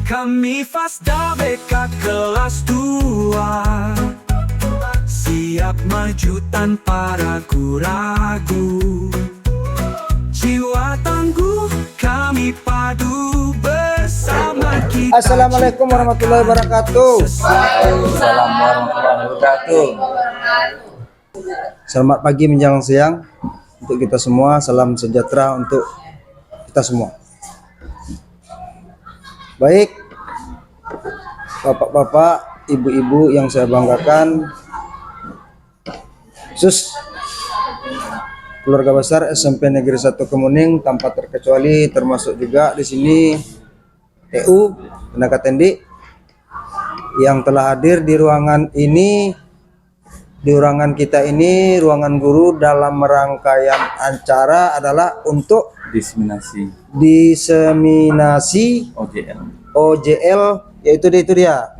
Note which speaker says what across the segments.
Speaker 1: Kami Fasda BK kelas 2, siap maju tanpa ragu-ragu. Jiwa tangguh kami padu bersama kita.
Speaker 2: Assalamualaikum warahmatullahi wabarakatuh.
Speaker 3: Waalaikumsalam warahmatullahi wabarakatuh.
Speaker 2: Selamat pagi menjelang siang untuk kita semua. Salam sejahtera untuk kita semua. Baik, bapak-bapak, ibu-ibu yang saya banggakan, khusus keluarga besar SMP Negeri 1 Kemuning tanpa terkecuali, termasuk juga di sini TU tenaga tendik yang telah hadir di ruangan ini, di ruangan kita ini, ruangan guru, dalam rangkaian acara adalah untuk diseminasi OJL, yaitu itu dia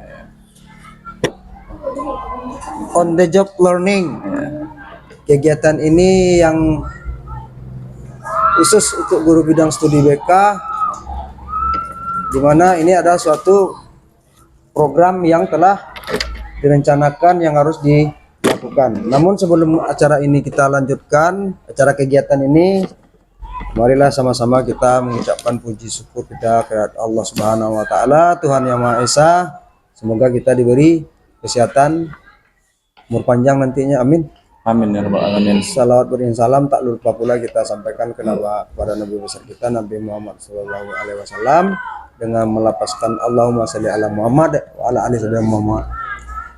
Speaker 2: on the job learning. Kegiatan ini yang khusus untuk guru bidang studi BK, di mana ini ada suatu program yang telah direncanakan yang harus dilakukan. Namun sebelum acara ini kita lanjutkan, acara kegiatan ini, marilah sama-sama kita mengucapkan puji syukur kita kepada Allah Subhanahu wa taala, Tuhan Yang Maha Esa. Semoga kita diberi kesehatan, umur panjang nantinya, amin.
Speaker 3: Amin ya rabbal alamin.
Speaker 2: Salawat beriring salam tak lupa pula kita sampaikan kepada Nabi besar kita, Nabi Muhammad Sallallahu Alaihi Wasallam, dengan melapaskan Allahumma sholli ala Muhammad wa ala ali sayyidina Muhammad.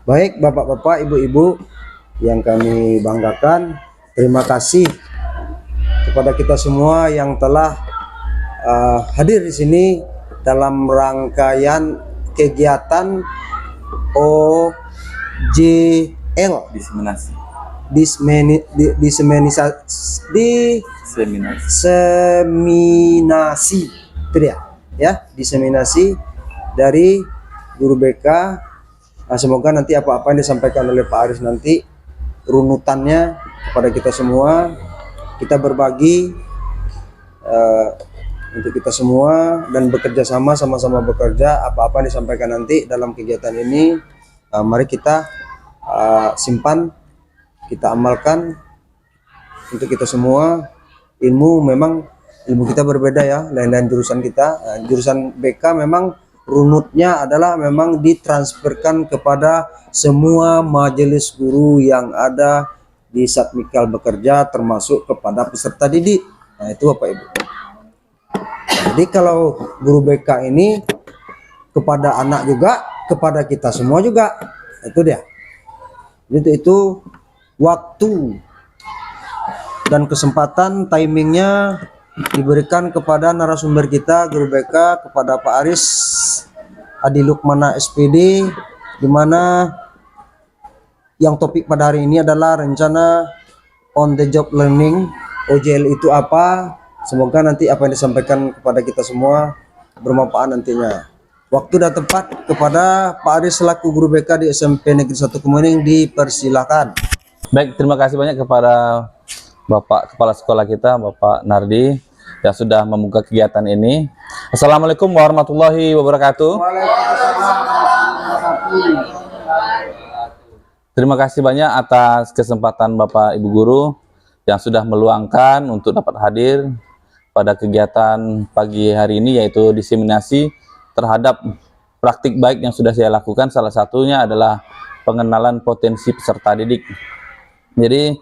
Speaker 2: Baik bapak-bapak, ibu-ibu yang kami banggakan, terima kasih kepada kita semua yang telah hadir di sini dalam rangkaian kegiatan OJL diseminasi itu dia ya, diseminasi dari guru BK. Semoga nanti apa-apa yang disampaikan oleh Pak Aris nanti runutannya kepada kita semua, kita berbagi untuk kita semua dan bekerja sama-sama bekerja. Apa-apa yang disampaikan nanti dalam kegiatan ini, mari kita simpan, kita amalkan untuk kita semua. Memang ilmu kita berbeda ya, lain-lain jurusan kita. Jurusan BK memang runutnya adalah memang ditransferkan kepada semua majelis guru yang ada di Satmikal bekerja, termasuk kepada peserta didik. Nah itu Bapak Ibu. Jadi kalau guru BK ini kepada anak juga, kepada kita semua juga, itu dia. Itu waktu dan kesempatan, timingnya diberikan kepada narasumber kita, guru BK, kepada Pak Aris Adi Lukmana SPD, di mana yang topik pada hari ini adalah rencana on the job learning. OJL itu apa? Semoga nanti apa yang disampaikan kepada kita semua bermanfaat nantinya. Waktu dan tempat kepada Pak Aris selaku guru BK di SMP Negeri 1 Kemuning, dipersilakan.
Speaker 3: Baik, terima kasih banyak kepada Bapak Kepala Sekolah kita, Bapak Nardi, yang sudah membuka kegiatan ini. Assalamualaikum warahmatullahi wabarakatuh. Terima kasih banyak atas kesempatan Bapak Ibu Guru yang sudah meluangkan untuk dapat hadir pada kegiatan pagi hari ini, yaitu diseminasi terhadap praktik baik yang sudah saya lakukan. Salah satunya adalah pengenalan potensi peserta didik. Jadi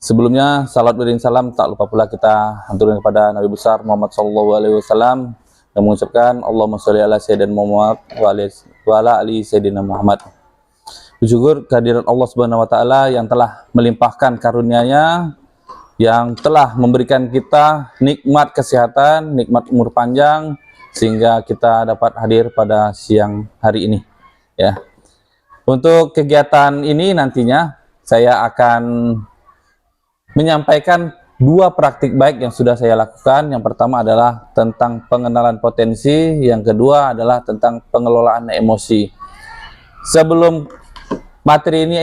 Speaker 3: sebelumnya salawat beriring salam tak lupa pula kita hanturkan kepada Nabi besar Muhammad Sallallahu Alaihi Wasallam, dan mengucapkan Allahumma sholli ala sayyidina Muhammad wa ala ali sayyidina Muhammad. Bersyukur kehadiran Allah Subhanahu Wa Taala yang telah melimpahkan karunia-Nya, yang telah memberikan kita nikmat kesehatan, nikmat umur panjang, sehingga kita dapat hadir pada siang hari ini ya. Untuk kegiatan ini nantinya saya akan menyampaikan dua praktik baik yang sudah saya lakukan. Yang pertama adalah tentang pengenalan potensi, yang kedua adalah tentang pengelolaan emosi. Sebelum materi ini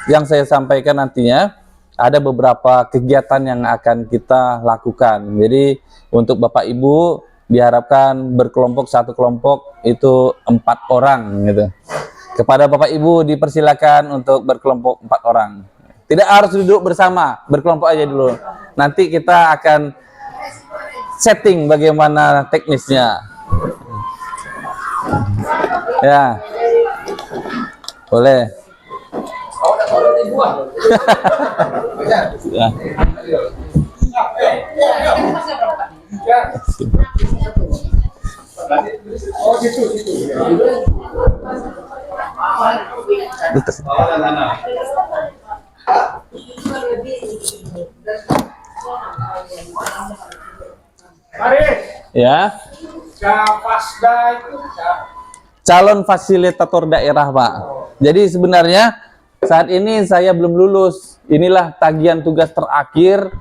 Speaker 3: yang saya sampaikan nantinya, ada beberapa kegiatan yang akan kita lakukan. Jadi untuk Bapak Ibu diharapkan berkelompok, satu kelompok itu 4 orang gitu. Kepada Bapak Ibu dipersilakan untuk berkelompok 4 orang. Tidak harus duduk bersama, berkelompok aja dulu. Nanti kita akan setting bagaimana teknisnya. Ya. Boleh. Ya. Ya. Calon fasilitator daerah, Pak. Jadi sebenarnya saat ini saya belum lulus. Inilah tagihan tugas terakhir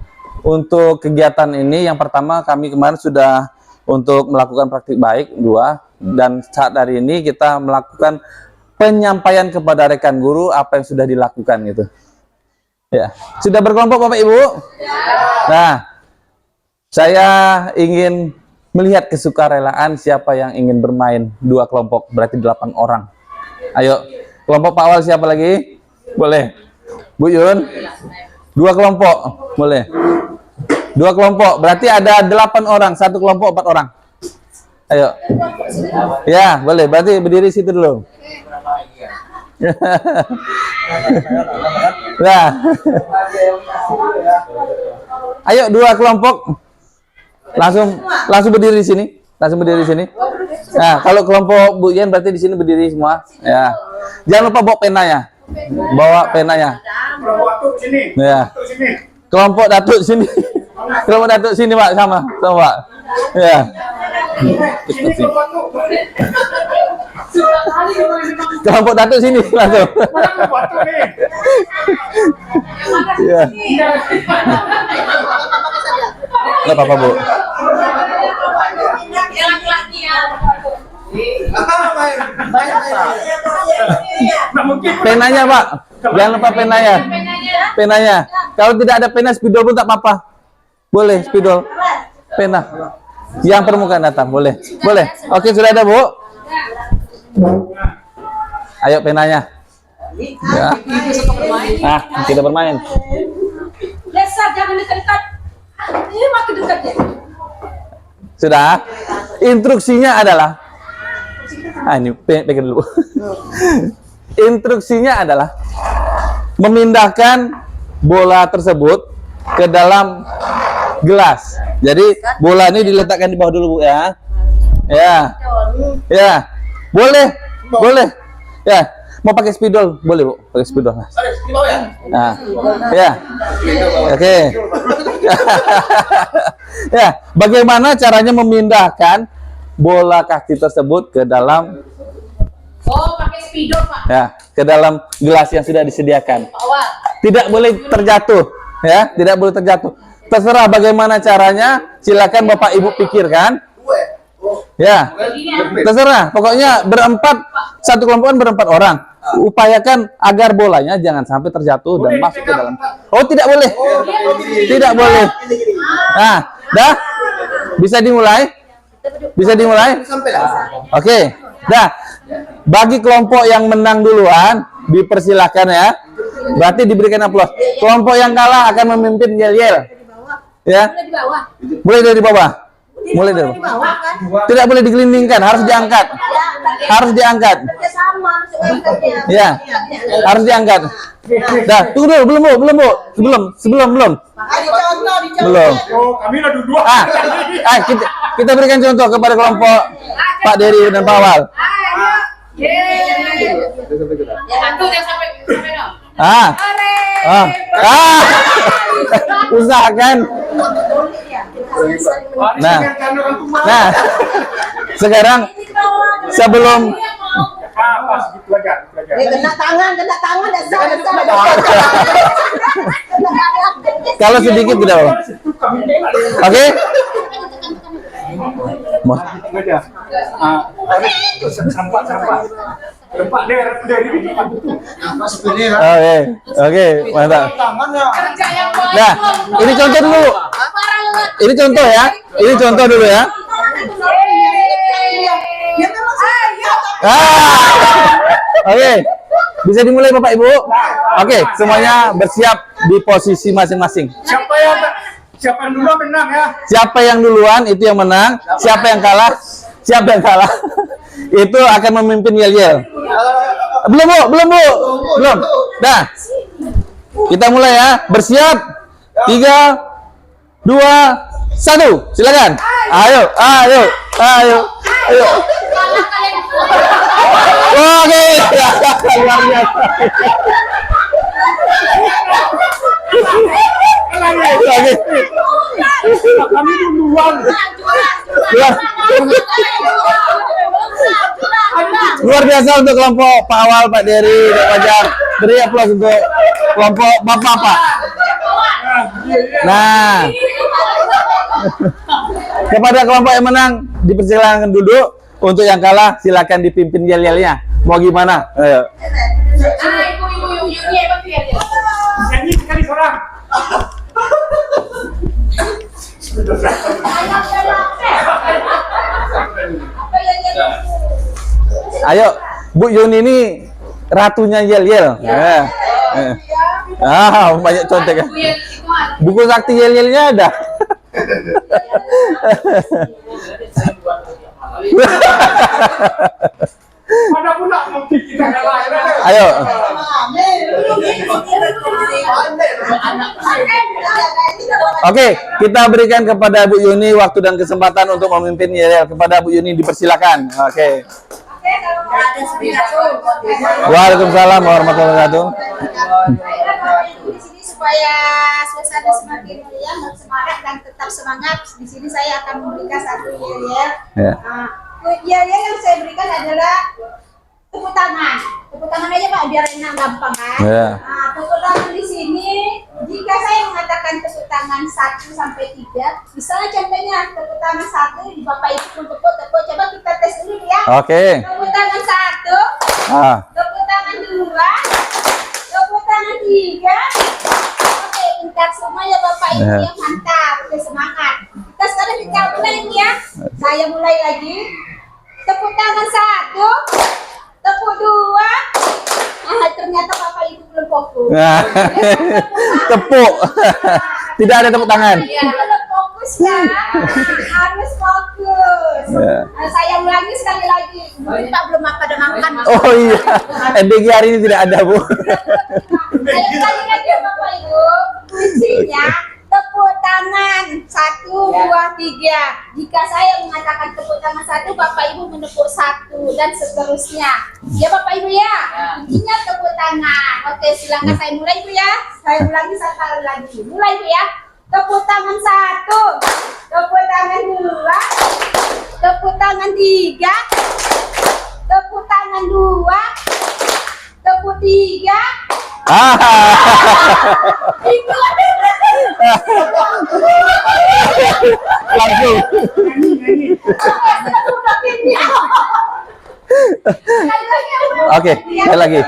Speaker 3: untuk kegiatan ini. Yang pertama kami kemarin sudah untuk melakukan praktik baik 2, dan saat hari ini kita melakukan penyampaian kepada rekan guru apa yang sudah dilakukan gitu. Ya, sudah berkelompok Bapak Ibu? Nah, saya ingin melihat kesukarelaan siapa yang ingin bermain 2 kelompok, berarti 8 orang. Ayo, kelompok Pak Awal siapa lagi? Boleh. Bu Yun? 2 kelompok, boleh. 2 kelompok, berarti ada 8 orang, 1 kelompok 4 orang. Ayo. Ya, boleh. Berarti berdiri situ dulu. Nah. Ayo 2 kelompok. Langsung berdiri di sini. Langsung berdiri di sini. Nah, kalau kelompok Bu Yen berarti di sini berdiri semua. Ya. Jangan lupa bawa penanya. Bawa penanya.
Speaker 4: Kelompok Datuk sini.
Speaker 3: Ya.
Speaker 4: Datuk sini.
Speaker 3: Kelompok Datuk sini. Kelompok Datuk sini, Pak, sama Pak. Ya.
Speaker 4: Sini kelompok Datuk.
Speaker 3: Kelompok Datuk sini langsung.
Speaker 4: Mana kelompok Datuk nih?
Speaker 3: Ya. Enggak apa-apa, Bu.
Speaker 4: Nah, mungkin
Speaker 3: Penanya, Pak. Jangan lupa penanya. Penanya. Kalau tidak ada pena, spidol pun tak apa-apa. Boleh, spidol. Pena. Yang permukaan datang, boleh. Boleh. Oke, sudah ada, Bu. Ayo penanya. Ya. Nah, kita bermain.
Speaker 5: Lesar, jangan dekat-dekat. Ini makin dekat ya.
Speaker 3: Sudah. Instruksinya adalah ini pegang dulu. Instruksinya adalah memindahkan bola tersebut ke dalam gelas. Jadi bola ini diletakkan di bawah dulu, Bu, ya. Ya. Ya. Boleh. Boleh. Ya. Mau pakai spidol? Boleh, Bu. Pakai spidol. Nah. Ya. Oke. Ya, bagaimana caranya memindahkan bola kaki tersebut ke dalam
Speaker 5: Pakai spidol, Pak.
Speaker 3: ya, ke dalam gelas yang sudah disediakan.
Speaker 5: Awal.
Speaker 3: Tidak boleh terjatuh, ya, tidak boleh terjatuh. Terserah bagaimana caranya, silakan Bapak Ibu pikirkan. Ya, terserah. Pokoknya berempat, satu kelompok kan berempat orang. Upayakan agar bolanya jangan sampai terjatuh dan masuk ke dalam. Oh, tidak boleh. Tidak boleh. Nah, dah? Bisa dimulai? Bisa dimulai? Oke. Dah. Bagi kelompok yang menang duluan, dipersilakan ya. Berarti diberikan aplaus. Kelompok yang kalah akan memimpin yel-yel. Ya.
Speaker 5: Di bawah.
Speaker 3: Mulai dari bawah. Mulai dari bawah.
Speaker 5: Bawah kan?
Speaker 3: Tidak boleh digelindingkan, harus diangkat. Harus diangkat.
Speaker 5: Kerjasama masuk angkatnya.
Speaker 3: Ya. Harus diangkat. Dah, tunggu dulu, belum, Bu. Sebelum. Belum.
Speaker 4: oh, kami lah dua.
Speaker 3: Kita berikan contoh kepada kelompok Pak Dery dan Pak Awal.
Speaker 5: Yang satu yang sampai dong.
Speaker 3: Usahakan. Nah, sekarang sebelum
Speaker 4: Pas gitu aja.
Speaker 5: Kena tangan dasar.
Speaker 3: kalau sedikit tidak apa. Oke?
Speaker 4: Aja. Sampah. Tempat dari ini tempat itu.
Speaker 3: Oke, mantap.
Speaker 5: Kerja yang
Speaker 3: Nah, ini contoh dulu. Ini contoh ya. Ini contoh dulu ya. Oke, bisa dimulai Bapak Ibu. Oke, semuanya bersiap di posisi masing-masing.
Speaker 4: Siapa yang duluan menang ya?
Speaker 3: Siapa yang duluan itu yang menang. Siapa yang kalah itu akan memimpin yel-yel. Belum Bu, belum. Nah, kita mulai ya. Bersiap. 3, 2, 1. Silakan. Ayo. Oke. Luar biasa. Oke.
Speaker 4: Kami duluan.
Speaker 3: Luar biasa untuk kelompok Pak Awal, Pak Dery, Pak Fajar. Beri aplaus untuk kelompok Bapak. Nah, kepada kelompok yang menang dipersilakan duduk. Untuk yang kalah silakan dipimpin yel-yelnya. Mau gimana? Ayo.
Speaker 4: Nyanyi sekali seorang.
Speaker 3: Ayo, Bu Yuni ini ratunya yel-yel. Banyak contek ya. Buku sakti yel-yelnya ada.
Speaker 4: Mana pula mungkin kita kalah.
Speaker 3: Ayo. Oke, kita berikan kepada Bu Yuni waktu dan kesempatan untuk memimpin yel-yel. Kepada Bu Yuni dipersilakan. Oke. Waalaikumsalam warahmatullahi wabarakatuh.
Speaker 6: Di sini supaya suasana semakin meriah, semangat dan tetap semangat. Di sini saya akan memberikan satu yel-yel.
Speaker 3: Ya.
Speaker 6: Yel-yel yang saya berikan adalah tepuk tangan. Tepuk tangan aja Pak, biar enak gampang kan.
Speaker 3: Ya.
Speaker 6: Nah, tepuk tangan di sini. Jika saya mengatakan tepuk tangan 1 sampai 3, misalnya contohnya tepuk tangan 1, di Bapak Ibu tepuk. Coba kita tes dulu ya.
Speaker 3: Oke.
Speaker 6: Tepuk tangan 1. Tepuk tangan 2, tepuk tangan 3. Oke, pintar semua ya Bapak Ibu yang mantap, oke semangat. Kita sekarang kita mulai nih ya. Saya mulai lagi. Tepuk tangan 1, tepuk 2. Ternyata Bapak Ibu belum fokus.
Speaker 3: Tepuk. Tidak ada tepuk tangan.
Speaker 6: Belum fokus ya. Harus fokus. Saya ulangi sekali lagi. Kita belum makan.
Speaker 3: Oh iya. MBG hari ini tidak ada, Bu.
Speaker 6: Ayo ulangi lagi ya Bapak Ibu. Kuncinya tepuk tangan 1, 2, 3. Jika saya mengatakan tepuk tangan 1, Bapak Ibu menepuk 1 dan seterusnya. Ya Bapak Ibu ya. Kuncinya tepuk tangan. Oke, silakan saya mulai Bu ya. Saya ulangi satu kali lagi. Mulai Bu ya. Tepuk tangan 1, tepuk tangan 2, tepuk tangan 3, tepuk tangan 2, tepuk 3.
Speaker 3: Langsung. Oke, sekali lagi.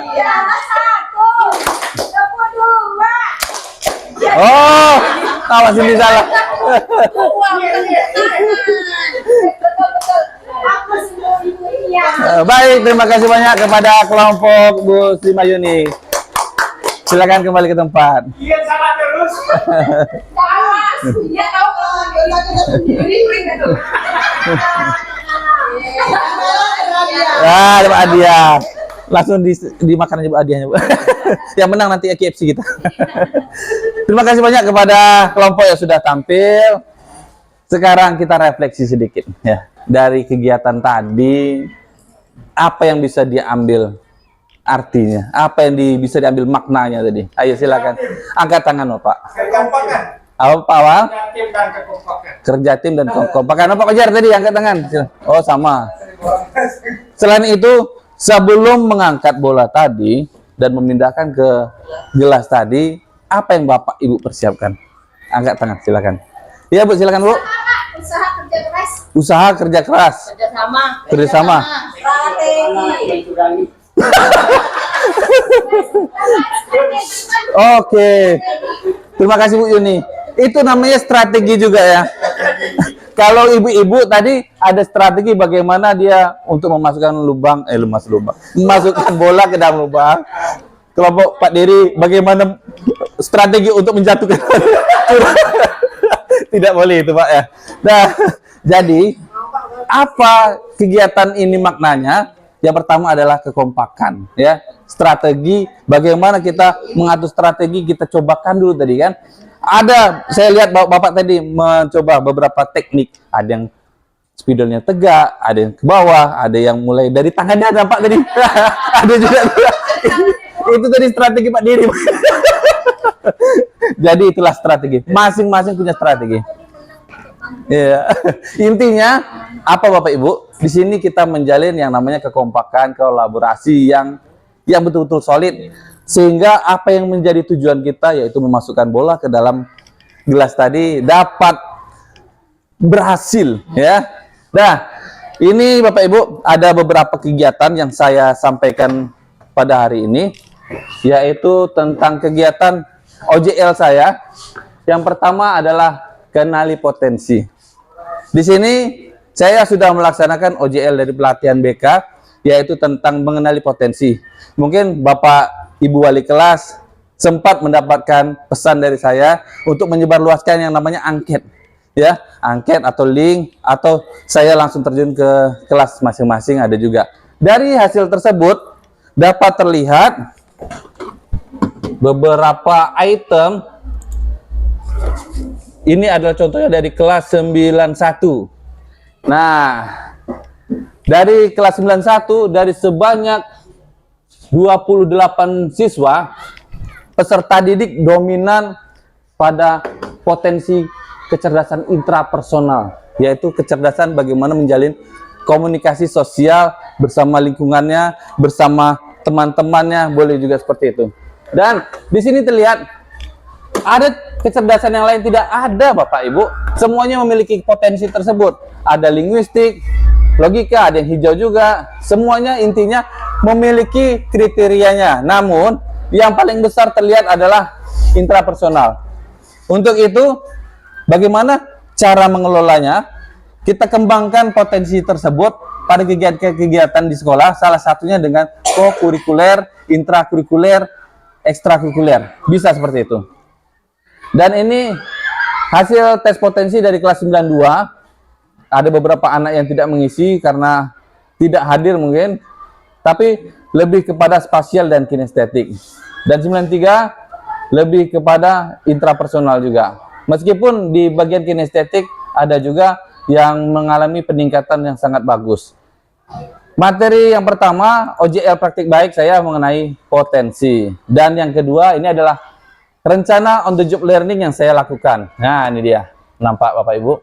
Speaker 6: Satu, tepuk 2.
Speaker 3: Oh, awas ini salah. Baik, terima kasih banyak kepada kelompok Bu Sri Mayuni. Silakan kembali ke tempat.
Speaker 4: Iya salah terus.
Speaker 6: Dia tahu kalau
Speaker 3: Ada Pak Adia. Langsung dimakan aja Bu hadiahnya, Bu. Yang menang nanti KFC kita. Terima kasih banyak kepada kelompok yang sudah tampil. Sekarang kita refleksi sedikit ya. Dari kegiatan tadi, apa yang bisa diambil artinya? Apa yang bisa diambil maknanya tadi? Ayo silakan. Angkat tangan Pak.
Speaker 4: Kekompakan.
Speaker 3: Apa Pak Awal?
Speaker 4: Tim dan kekompakan.
Speaker 3: Kerja tim dan kekompakan. Apa Pak Fajar tadi angkat tangan? Oh sama. Selain itu, sebelum mengangkat bola tadi dan memindahkan ke gelas tadi, apa yang Bapak Ibu persiapkan? Angkat tangan silakan. Iya Bu, silakan Bu.
Speaker 6: usaha kerja keras.
Speaker 3: Usaha kerja keras. Kerjasama.
Speaker 6: Strategi.
Speaker 3: Oke. Terima kasih Bu Yuni. Itu namanya strategi juga ya. Kalau ibu-ibu tadi ada strategi bagaimana dia untuk memasukkan memasukkan bola ke dalam lubang. Kelompok Pak Diri bagaimana strategi untuk menjatuhkan? Tidak boleh itu Pak ya. Nah, jadi apa kegiatan ini maknanya? Yang pertama adalah kekompakan, ya. Strategi bagaimana kita mengatur strategi kita cobakan dulu tadi kan. Ada, saya lihat Bapak tadi mencoba beberapa teknik. Ada yang spidolnya tegak, ada yang ke bawah, ada yang mulai dari tangannya nampak tadi. Ada juga. Itu tadi strategi Pak Diri. Jadi itulah strategi. Masing-masing punya strategi. Ya. Intinya apa Bapak Ibu? Di sini kita menjalin yang namanya kekompakan, kolaborasi yang betul-betul solid. Sehingga apa yang menjadi tujuan kita yaitu memasukkan bola ke dalam gelas tadi dapat berhasil ya. Nah, ini Bapak Ibu ada beberapa kegiatan yang saya sampaikan pada hari ini yaitu tentang kegiatan OJL saya. Yang pertama adalah kenali potensi. Di sini saya sudah melaksanakan OJL dari pelatihan BK yaitu tentang mengenali potensi. Mungkin Bapak Ibu wali kelas sempat mendapatkan pesan dari saya untuk menyebarluaskan yang namanya angket, ya, angket atau link, atau saya langsung terjun ke kelas masing-masing ada juga. Dari hasil tersebut dapat terlihat beberapa item. Ini adalah contohnya dari kelas 91. Nah, dari kelas 91 dari sebanyak 28 siswa, peserta didik dominan pada potensi kecerdasan intrapersonal, yaitu kecerdasan bagaimana menjalin komunikasi sosial bersama lingkungannya, bersama teman-temannya, boleh juga seperti itu. Dan di sini terlihat ada kecerdasan yang lain tidak ada Bapak Ibu, semuanya memiliki potensi tersebut. Ada linguistik, logika, ada yang hijau juga, semuanya intinya memiliki kriterianya. Namun yang paling besar terlihat adalah intrapersonal. Untuk itu bagaimana cara mengelolanya? Kita kembangkan potensi tersebut pada kegiatan di sekolah, salah satunya dengan kokurikuler, intrakurikuler, ekstrakurikuler. Bisa seperti itu. Dan ini hasil tes potensi dari kelas 92. Ada beberapa anak yang tidak mengisi karena tidak hadir mungkin, tapi lebih kepada spasial dan kinestetik. Dan 93 lebih kepada intrapersonal juga. Meskipun di bagian kinestetik ada juga yang mengalami peningkatan yang sangat bagus. Materi yang pertama, OJL praktik baik saya mengenai potensi. Dan yang kedua ini adalah rencana on the job learning yang saya lakukan. Nah, ini dia. Nampak Bapak Ibu?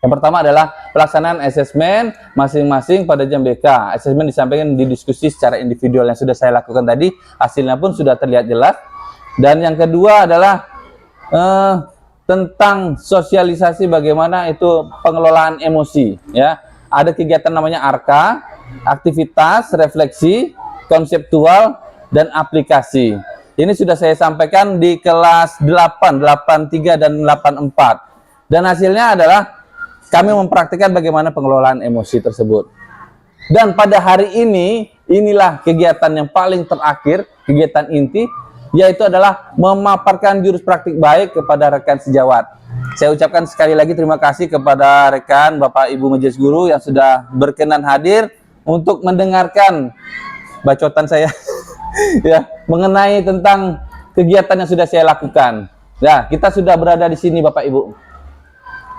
Speaker 3: Yang pertama adalah pelaksanaan asesmen masing-masing pada jam BK. Asesmen disampaikan di diskusi secara individual yang sudah saya lakukan tadi. Hasilnya pun sudah terlihat jelas. Dan yang kedua adalah tentang sosialisasi bagaimana itu pengelolaan emosi. Ya, ada kegiatan namanya ARKA, aktivitas, refleksi, konseptual, dan aplikasi. Ini sudah saya sampaikan di kelas 8, 83, dan 84. Dan hasilnya adalah kami mempraktikkan bagaimana pengelolaan emosi tersebut. Dan pada hari ini, inilah kegiatan yang paling terakhir, kegiatan inti, yaitu adalah memaparkan jurus praktik baik kepada rekan sejawat. Saya ucapkan sekali lagi terima kasih kepada rekan Bapak Ibu Majelis Guru yang sudah berkenan hadir untuk mendengarkan bacotan saya ya, mengenai tentang kegiatan yang sudah saya lakukan. Ya, kita sudah berada di sini Bapak Ibu.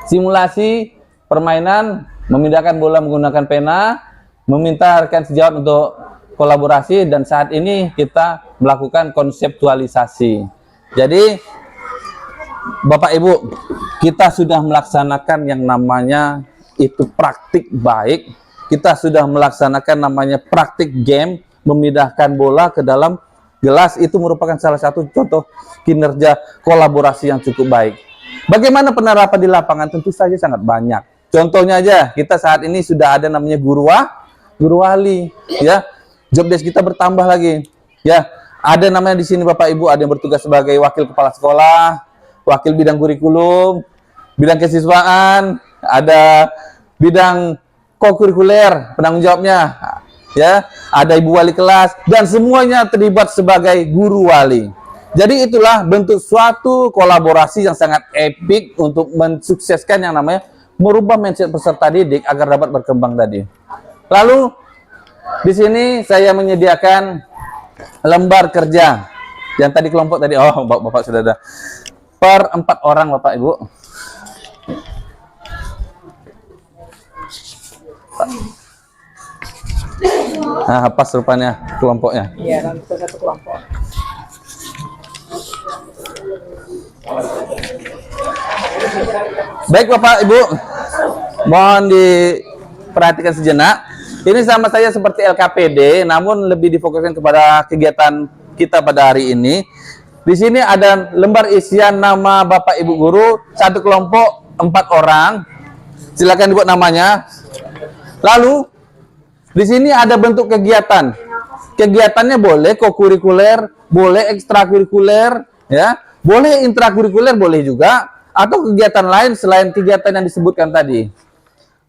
Speaker 3: Simulasi permainan, memindahkan bola menggunakan pena, meminta rekan sejawat untuk kolaborasi, dan saat ini kita melakukan konseptualisasi. Jadi Bapak Ibu, kita sudah melaksanakan yang namanya itu praktik baik. Kita sudah melaksanakan namanya praktik game, memindahkan bola ke dalam gelas. Itu merupakan salah satu contoh kinerja kolaborasi yang cukup baik. Bagaimana penerapan di lapangan? Tentu saja sangat banyak. Contohnya aja, kita saat ini sudah ada namanya guru wali, ya. Job desk kita bertambah lagi, ya. Ada namanya di sini Bapak Ibu, ada yang bertugas sebagai wakil kepala sekolah, wakil bidang kurikulum, bidang kesiswaan, ada bidang kokurikuler penanggung jawabnya, ya, ada ibu wali kelas dan semuanya terlibat sebagai guru wali. Jadi itulah bentuk suatu kolaborasi yang sangat epik untuk mensukseskan yang namanya merubah mindset peserta didik agar dapat berkembang tadi. Lalu di sini saya menyediakan lembar kerja yang tadi kelompok tadi. Oh, Bapak sudah ada. Per 4 orang Bapak Ibu. Nah, pas rupanya kelompoknya.
Speaker 5: Iya, nanti satu kelompok.
Speaker 3: Baik Bapak Ibu, mohon diperhatikan sejenak. Ini sama saya seperti LKPD, namun lebih difokuskan kepada kegiatan kita pada hari ini. Di sini ada lembar isian nama Bapak Ibu guru, satu kelompok 4 orang. Silakan dibuat namanya. Lalu di sini ada bentuk kegiatan. Kegiatannya boleh kokurikuler, boleh ekstrakurikuler, ya, boleh intrakurikuler, boleh juga, atau kegiatan lain selain kegiatan yang disebutkan tadi.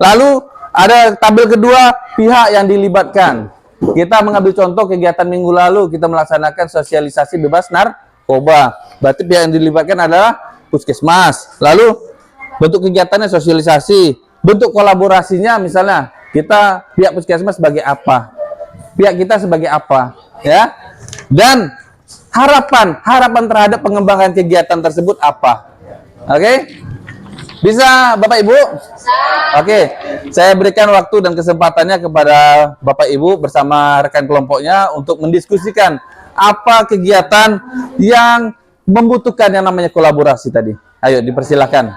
Speaker 3: Lalu ada tabel kedua, pihak yang dilibatkan. Kita mengambil contoh kegiatan minggu lalu, kita melaksanakan sosialisasi bebas narkoba. Berarti pihak yang dilibatkan adalah puskesmas. Lalu bentuk kegiatannya sosialisasi. Bentuk kolaborasinya misalnya, kita pihak puskesmas sebagai apa? Pihak kita sebagai apa? Ya. Dan harapan terhadap pengembangan kegiatan tersebut apa? Oke? Bisa Bapak Ibu? Oke, saya berikan waktu dan kesempatannya kepada Bapak Ibu bersama rekan kelompoknya untuk mendiskusikan apa kegiatan yang membutuhkan yang namanya kolaborasi tadi. Ayo dipersilakan.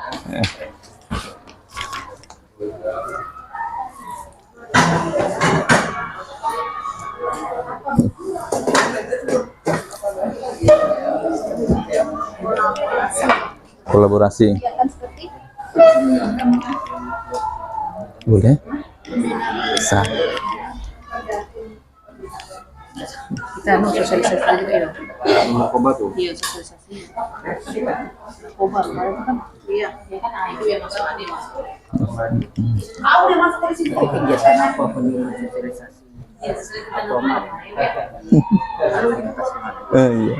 Speaker 3: Kolaborasi. Boleh? Bisa.
Speaker 5: Kita mau sosialisasi juga ya.
Speaker 2: Narkoba tuh.
Speaker 5: Iya, sosialisasi. Narkoba kemarin kan. Iya, ya kan itu yang masuk ada masuk. Ah, udah masuk dari situ. Kegiatan apa penyuluhan sosialisasi? Iya, atau apa?
Speaker 3: Iya.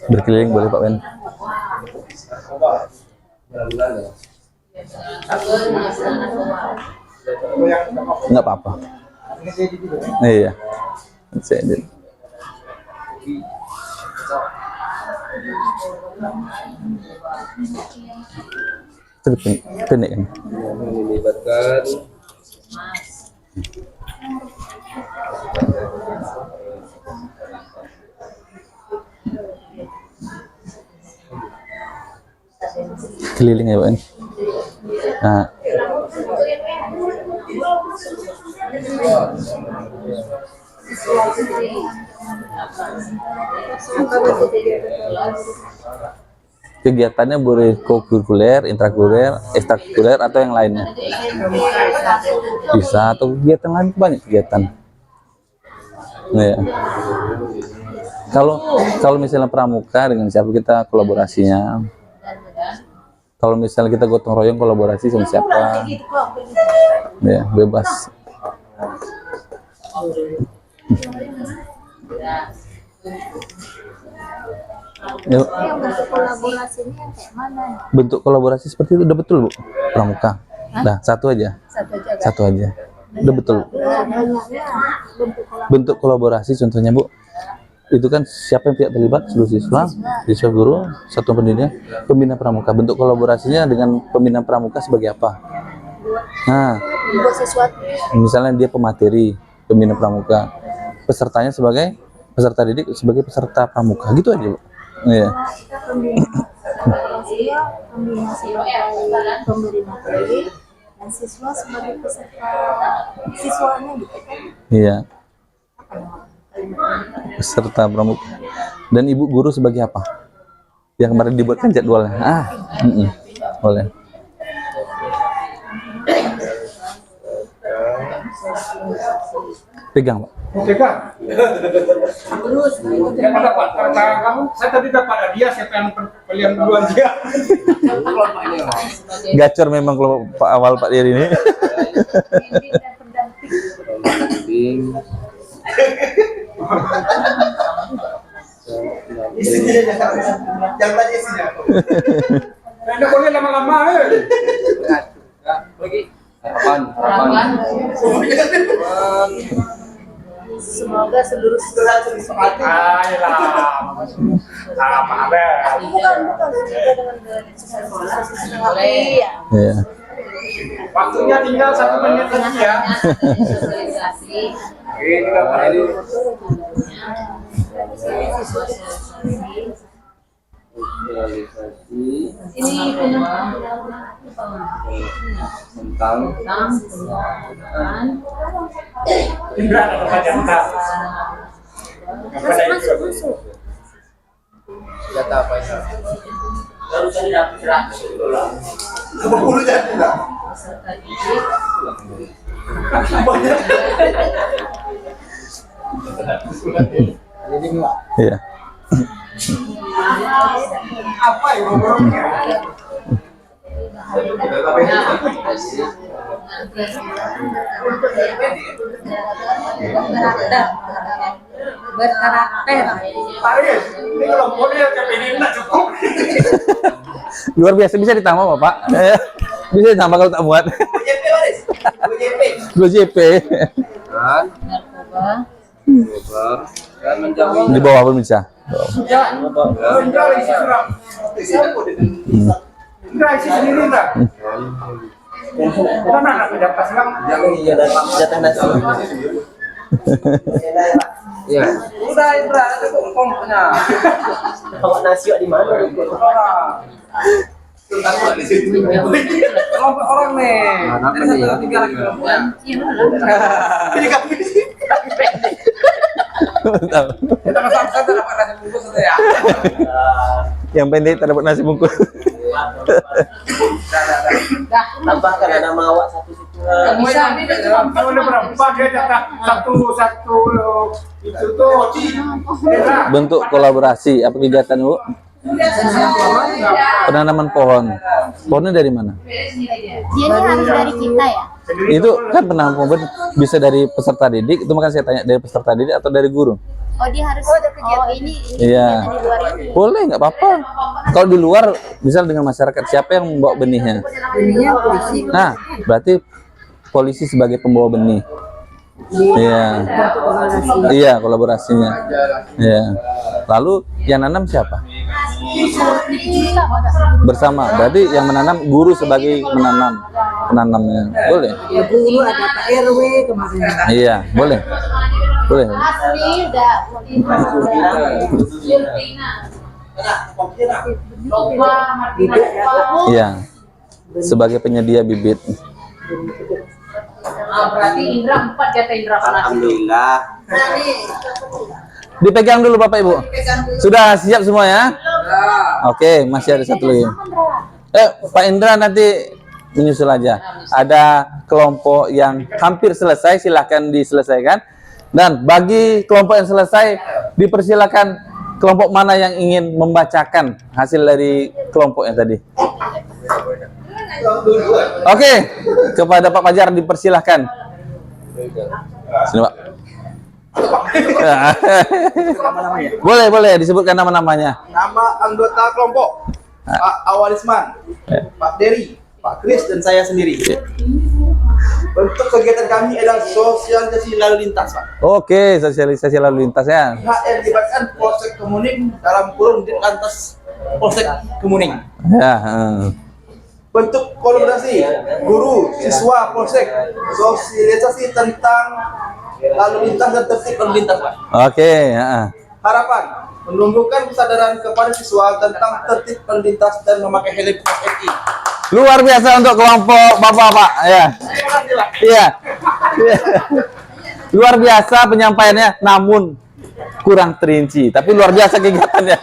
Speaker 3: Berkeliling boleh Pak Ben? Enggak apa-apa. Iya. Saya edit. Pendek kan?
Speaker 2: Melibatkan
Speaker 3: keliling ya Pak. Nah, kegiatannya boleh kokurikuler, intrakurikuler, ekstrakurikuler atau yang lainnya. Bisa atau kegiatan lain, banyak kegiatan. Ya. Kalau misalnya pramuka dengan siapa kita kolaborasinya? Kalau misalnya kita gotong royong kolaborasi sama siapa? Ya, bebas. Ya.
Speaker 6: Bentuk kolaborasinya yang kayak mana?
Speaker 3: Bentuk kolaborasi seperti itu udah betul Bu, pramuka. Nah, satu aja. Satu aja. Udah betul. Bentuk kolaborasi contohnya Bu, itu kan siapa yang pihak terlibat? Seluruh siswa guru, satuan pendidikan, pembina pramuka. Bentuk kolaborasinya dengan pembina pramuka sebagai apa? Nah, misalnya dia pemateri, pembina pramuka, pesertanya sebagai peserta didik, sebagai peserta pramuka, gitu aja Bu. Iya.
Speaker 6: Pemberi materi dan siswa sebagai peserta siswanya gitu kan?
Speaker 3: Iya. Peserta pramuka. Dan ibu guru sebagai apa? Yang kemarin dibuatkan jadwalnya. Boleh. Pegang Pak.
Speaker 4: Pegang. Siapa dapat? Karena kamu, saya tadi dapat hadiah. Siapa yang pilihan duluan dia?
Speaker 3: Gacor memang kelompok awal Pak Diri ini.
Speaker 4: Yang tadi isinya. Anda boleh lama-lama.
Speaker 5: Harapan. Semoga seluruh sesuatu
Speaker 4: Ayolah. Apa ada?
Speaker 5: bukan boleh ya.
Speaker 3: Iya.
Speaker 4: Waktunya tinggal 1 menit lagi ya.
Speaker 5: Sosialisasi.
Speaker 4: Ini Bapak ini.
Speaker 5: Ini
Speaker 2: tentang
Speaker 4: Indra ada tempat yang tak.
Speaker 5: masuk.
Speaker 2: data apa ya?
Speaker 3: Iya.
Speaker 4: Apa yang ngomongnya?
Speaker 5: Berkarakter.
Speaker 4: Paris, ini kelompoknya kepingin tak cukup.
Speaker 3: Luar biasa, bisa ditambah Bapak. Bisa ditambah kalau tak muat.
Speaker 4: JP Paris, JP.
Speaker 3: 2 JP.
Speaker 5: Narkoba.
Speaker 3: Di bawah pun bisa.
Speaker 4: Indra isi surat. Indra isi sendiri tak? Kita nak kerja pas lang.
Speaker 2: Jatah nasi. Iya.
Speaker 4: Udah Indra, ada kelompoknya.
Speaker 2: Bawa nasi di mana?
Speaker 4: Kelompok orang nih. Jadi 1, 2, 3 lagi kelompoknya. Jadi kami kita masak satu dapat nasi bungkus itu ya.
Speaker 3: Yang pendek tak dapat nasi bungkus.
Speaker 2: Tambahkan ada mawak satu situ.
Speaker 5: Bisa.
Speaker 4: Kalau ada berapa dia jatah satu itu tuh.
Speaker 3: Bentuk kolaborasi apa kegiatan Bu? Penanaman pohon. Pohonnya dari mana?
Speaker 6: Dia ini harus dari kita ya.
Speaker 3: Itu kan penanaman pohon bisa dari peserta didik. Itu makanya saya tanya dari peserta didik atau dari guru?
Speaker 6: Oh dia harus. Ini
Speaker 3: Iya.
Speaker 6: di luar ini.
Speaker 3: Boleh, nggak apa-apa. Kalau di luar, misal dengan masyarakat, siapa yang membawa benihnya?
Speaker 5: Benihnya polisi.
Speaker 3: Nah, berarti polisi sebagai pembawa benih. Iya. Iya, kolaborasinya. Iya. Lalu yang nanam siapa? Bersama. Berarti yang menanam guru sebagai penanamnya. Boleh?
Speaker 5: Guru ada Pak RW kemarin.
Speaker 3: Iya, boleh. Boleh.
Speaker 6: Asli udah.
Speaker 3: Iya. Sebagai penyedia bibit.
Speaker 5: Berarti Indra 4 jatah Indra
Speaker 2: Alhamdulillah.
Speaker 3: Dipegang dulu Bapak Ibu. Sudah siap semua ya? Oke, masih ada satu lagi. Pak Indra nanti menyusul aja. Ada kelompok yang hampir selesai, silahkan diselesaikan. Dan bagi kelompok yang selesai, dipersilakan kelompok mana yang ingin membacakan hasil dari kelompok yang tadi. Oke, kepada Pak Fajar dipersilahkan. Sini Pak. Boleh disebutkan nama-namanya.
Speaker 7: Nama anggota kelompok Pak Awalisman, Pak Dery, Pak Kris, dan saya sendiri. Bentuk kegiatan kami adalah sosialisasi lalu lintas, Pak.
Speaker 3: Oke, sosialisasi lalu lintas ya.
Speaker 7: Pihak yang dilibatkan Polsek Kemuning dalam kurung Ditlantas Polsek Kemuning.
Speaker 3: Ya.
Speaker 7: Bentuk kolaborasi guru, siswa, Polsek, sosialisasi tentang lalu lintas dan tertib lalu lintas, Pak.
Speaker 3: Oke.
Speaker 7: Harapan menumbuhkan kesadaran kepada siswa tentang tertib lalu lintas dan memakai helm FFI.
Speaker 3: Luar biasa untuk kelompok bapak-bapak ya. Iya. Luar biasa penyampaiannya, namun kurang terinci. Tapi luar biasa kegiatannya.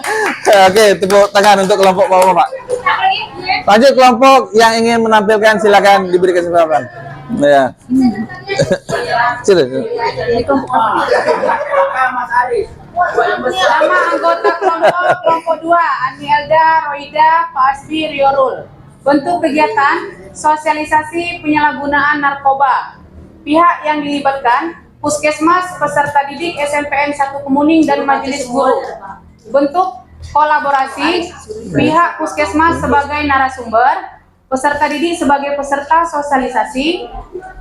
Speaker 3: Oke, tepuk tangan untuk kelompok bapak-bapak. Lanjut kelompok yang ingin menampilkan, silakan diberikan kesempatan. Ya. Sila.
Speaker 5: Di kelompok apa nih? Nama anggota kelompok 2, Ani Elda, Roida, Pak Asbi, Riorul. Bentuk kegiatan sosialisasi penyalahgunaan narkoba. Pihak yang dilibatkan Puskesmas, peserta didik SMPN 1 Kemuning dan Majelis Guru. Bentuk kolaborasi, pihak Puskesmas sebagai narasumber, peserta didik sebagai peserta sosialisasi,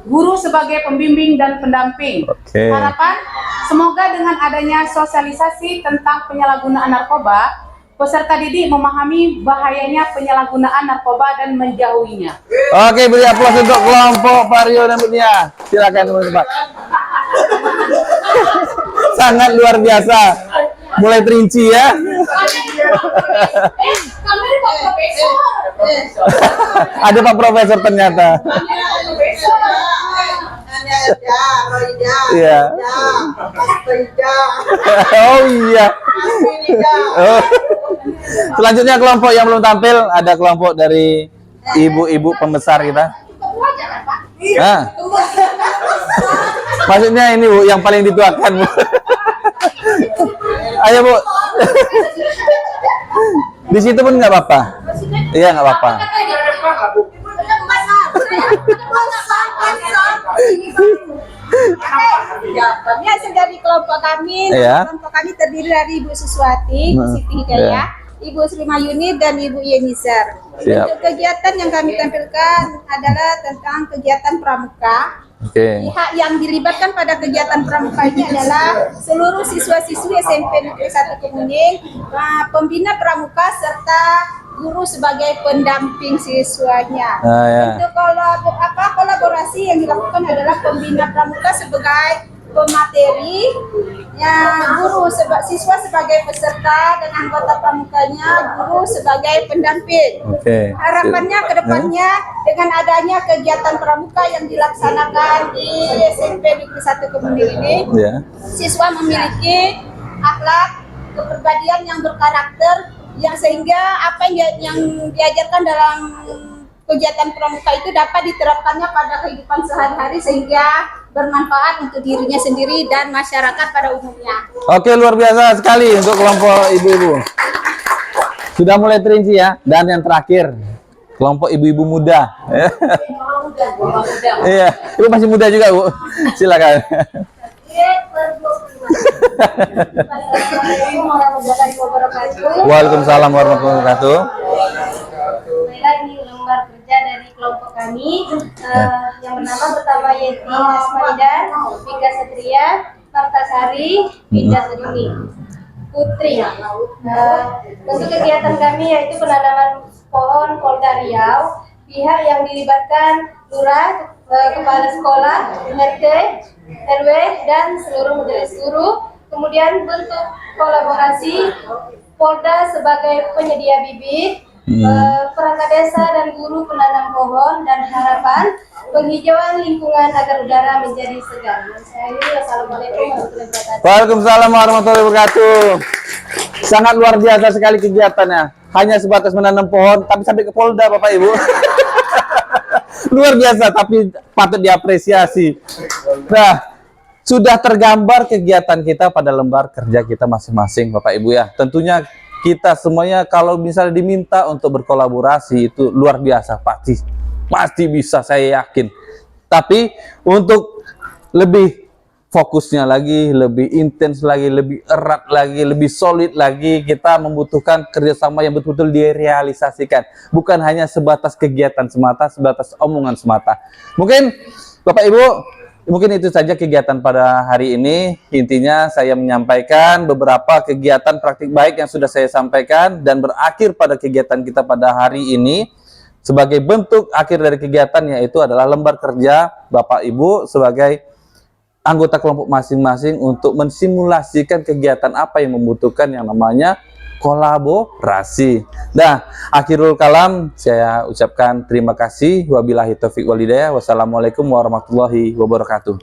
Speaker 5: guru sebagai pembimbing dan pendamping.
Speaker 3: Oke.
Speaker 5: Harapan, semoga dengan adanya sosialisasi tentang penyalahgunaan narkoba, peserta didik memahami bahayanya penyalahgunaan narkoba dan menjauhinya.
Speaker 3: Oke, beri aplaus untuk kelompok Pak Rio dan Bu Nia. Silakan teman-teman. Sangat luar biasa. Mulai terinci ya. Ada Pak Profesor ternyata. Iya. Oh iya. Oh. Selanjutnya kelompok yang belum tampil, ada kelompok dari ibu-ibu pembesar kita. Nah. Maksudnya ini Bu, yang paling dituakan Bu. Ayo Bu. Di situ pun nggak apa-apa. Iya nggak apa-apa.
Speaker 6: Biasa dari kelompok kami,
Speaker 3: Iya.
Speaker 6: kelompok kami terdiri dari Ibu Suswati, Ibu Siti Hidayah, Ibu Sri Mayuni dan Ibu Yenizar.
Speaker 3: Siap.
Speaker 6: Untuk kegiatan yang kami tampilkan adalah tentang kegiatan pramuka.
Speaker 3: Oke.
Speaker 6: Pihak yang dilibatkan pada kegiatan pramuka ini adalah seluruh siswa-siswi SMP Negeri 1 Kemuning, pembina pramuka serta guru sebagai pendamping siswanya.
Speaker 3: Ya.
Speaker 6: Untuk kolaborasi yang dilakukan adalah pembina pramuka sebagai pemateri, guru siswa sebagai peserta dan anggota pramukanya guru sebagai pendamping.
Speaker 3: Oke.
Speaker 6: Harapannya ke depannya dengan adanya kegiatan pramuka yang dilaksanakan di SMP Negeri 1 Kemuning ini,
Speaker 3: Ya.
Speaker 6: siswa memiliki akhlak, kepribadian yang berkarakter, yang sehingga apa yang diajarkan dalam kegiatan pramuka itu dapat diterapkannya pada kehidupan sehari-hari sehingga bermanfaat untuk dirinya sendiri dan masyarakat pada umumnya.
Speaker 3: Oke, luar biasa sekali untuk kelompok ibu-ibu. Sudah mulai terinci ya. Dan yang terakhir, kelompok ibu-ibu muda. Iya, ibu masih muda juga Bu. Silakan. Waalaikumsalam warahmatullahi wabarakatuh.
Speaker 8: Lagi lembar kerja dari kelompok kami yang bernama pertama Yeti Asmaidan, Vika Satria, Martasari, Winda Sejuni, Putri. Bentuk kegiatan kami yaitu penanaman pohon Polda Riau. Pihak yang dilibatkan lurah, kepala sekolah, RT, RW, dan seluruh majelis guru. Kemudian bentuk kolaborasi Polda sebagai penyedia bibit, perangkat desa dan guru penanam pohon, dan harapan penghijauan lingkungan agar udara menjadi segar. Assalamualaikum warahmatullahi wabarakatuh.
Speaker 3: Waalaikumsalam warahmatullahi wabarakatuh. Sangat luar biasa sekali kegiatannya. Hanya sebatas menanam pohon, tapi sampai ke Polda Bapak Ibu. Luar biasa, tapi patut diapresiasi. Nah, sudah tergambar kegiatan kita pada lembar kerja kita masing-masing Bapak Ibu ya. Tentunya kita semuanya kalau misalnya diminta untuk berkolaborasi itu luar biasa, pasti bisa, saya yakin. Tapi untuk lebih fokusnya lagi, lebih intens lagi, lebih erat lagi, lebih solid lagi, kita membutuhkan kerjasama yang betul-betul direalisasikan, bukan hanya sebatas kegiatan semata, sebatas omongan semata. Mungkin Bapak Ibu, mungkin itu saja kegiatan pada hari ini. Intinya saya menyampaikan beberapa kegiatan praktik baik yang sudah saya sampaikan dan berakhir pada kegiatan kita pada hari ini. Sebagai bentuk akhir dari kegiatan yaitu adalah lembar kerja Bapak Ibu sebagai anggota kelompok masing-masing untuk mensimulasikan kegiatan apa yang membutuhkan yang namanya kolaborasi. Nah, akhirul kalam saya ucapkan terima kasih. Wabillahi taufiq walhidayah. Wassalamualaikum warahmatullahi wabarakatuh.